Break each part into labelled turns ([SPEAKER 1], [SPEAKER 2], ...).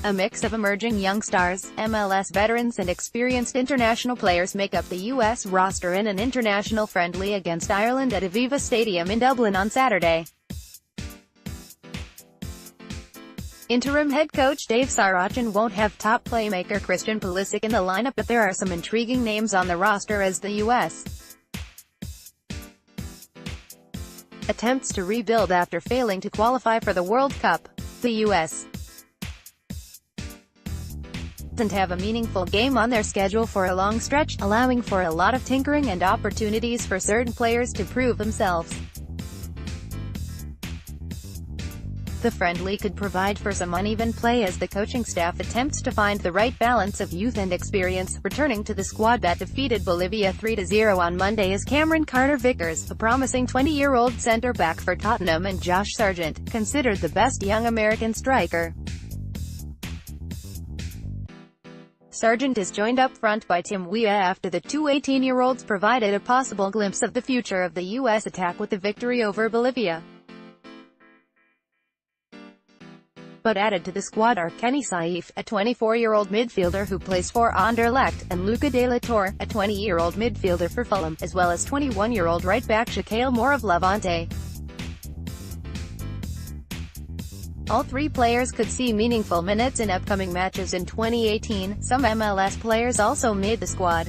[SPEAKER 1] A mix of emerging young stars, MLS veterans and experienced international players make up the U.S. roster in an international friendly against Ireland at Aviva Stadium in Dublin on Saturday. Interim head coach Dave Sarachan won't have top playmaker Christian Pulisic in the lineup, but there are some intriguing names on the roster as the U.S. attempts to rebuild after failing to qualify for the World Cup. The U.S. doesn't have a meaningful game on their schedule for a long stretch, allowing for a lot of tinkering and opportunities for certain players to prove themselves. The friendly could provide for some uneven play as the coaching staff attempts to find the right balance of youth and experience. Returning to the squad that defeated Bolivia 3-0 on Monday is Cameron Carter-Vickers, a promising 20-year-old centre-back for Tottenham, and Josh Sargent, considered the best young American striker. Sargent is joined up front by Tim Weah after the two 18-year-olds provided a possible glimpse of the future of the U.S. attack with the victory over Bolivia. But added to the squad are Kenny Saif, a 24-year-old midfielder who plays for Anderlecht, and Luca de la Torre, a 20-year-old midfielder for Fulham, as well as 21-year-old right-back Shaquille Moore of Levante. All three players could see meaningful minutes in upcoming matches in 2018. Some MLS players also made the squad.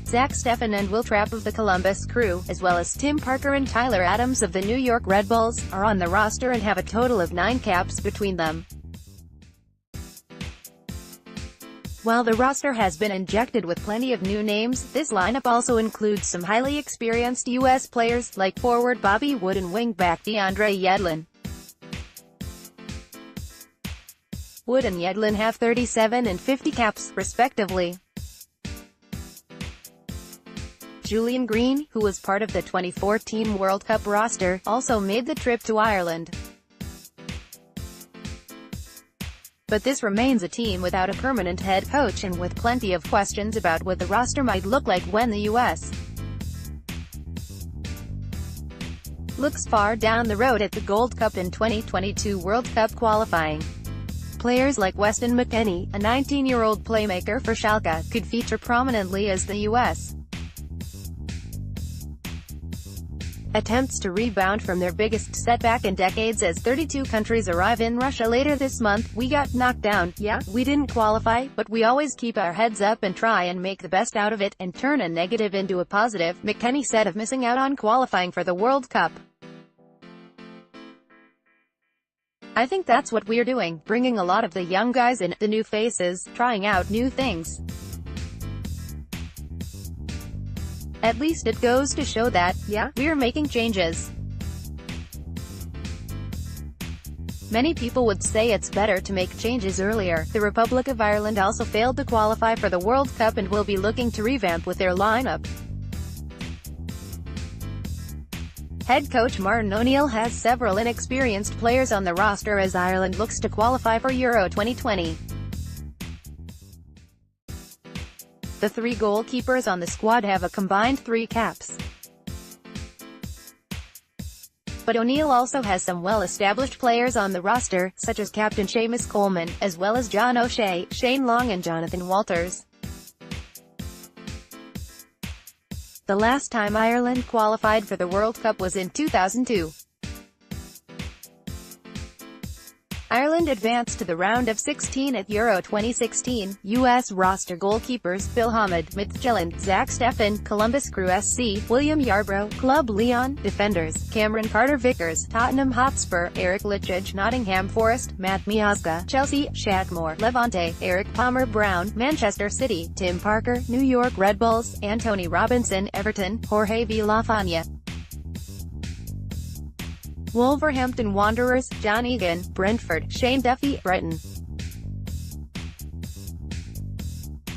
[SPEAKER 1] Zach Steffen and Will Trapp of the Columbus Crew, as well as Tim Parker and Tyler Adams of the New York Red Bulls, are on the roster and have a total of 9 caps between them. While the roster has been injected with plenty of new names, this lineup also includes some highly experienced U.S. players, like forward Bobby Wood and wing-back DeAndre Yedlin. Wood and Yedlin have 37 and 50 caps, respectively. Julian Green, who was part of the 2014 World Cup roster, also made the trip to Ireland. But this remains a team without a permanent head coach and with plenty of questions about what the roster might look like when the U.S. looks far down the road at the Gold Cup in 2022 World Cup qualifying. Players like Weston McKennie, a 19-year-old playmaker for Schalke, could feature prominently as the U.S. attempts to rebound from their biggest setback in decades as 32 countries arrive in Russia later this month. We got knocked down, yeah, we didn't qualify, but we always keep our heads up and try and make the best out of it, and turn a negative into a positive, McKennie said of missing out on qualifying for the World Cup. I think that's what we're doing, bringing a lot of the young guys in, the new faces, trying out new things. At least it goes to show that, yeah, we're making changes. Many people would say it's better to make changes earlier. The Republic of Ireland also failed to qualify for the World Cup and will be looking to revamp with their lineup. Head coach Martin O'Neill has several inexperienced players on the roster as Ireland looks to qualify for Euro 2020. The 3 goalkeepers on the squad have a combined 3 caps. But O'Neill also has some well-established players on the roster, such as captain Seamus Coleman, as well as John O'Shea, Shane Long and Jonathan Walters. The last time Ireland qualified for the World Cup was in 2002. Ireland advanced to the round of 16 at Euro 2016. U.S. roster goalkeepers Bill Hamid, Midtjylland, Zach Steffen, Columbus Crew SC, William Yarbrough, Club Leon, Defenders, Cameron Carter-Vickers, Tottenham Hotspur, Eric Lichage, Nottingham Forest, Matt Miazga, Chelsea, Shaq Moore, Levante, Eric Palmer Brown, Manchester City, Tim Parker, New York Red Bulls, Anthony Robinson, Everton, Jorge Villafaña, Wolverhampton Wanderers, John Egan, Brentford, Shane Duffy, Brighton.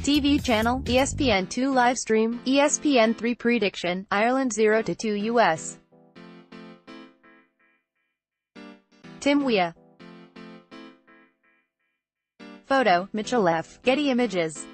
[SPEAKER 1] TV channel, ESPN2 livestream, ESPN3 prediction, Ireland 0-2 US. Tim Weah. Photo, Mitchell F. Getty Images.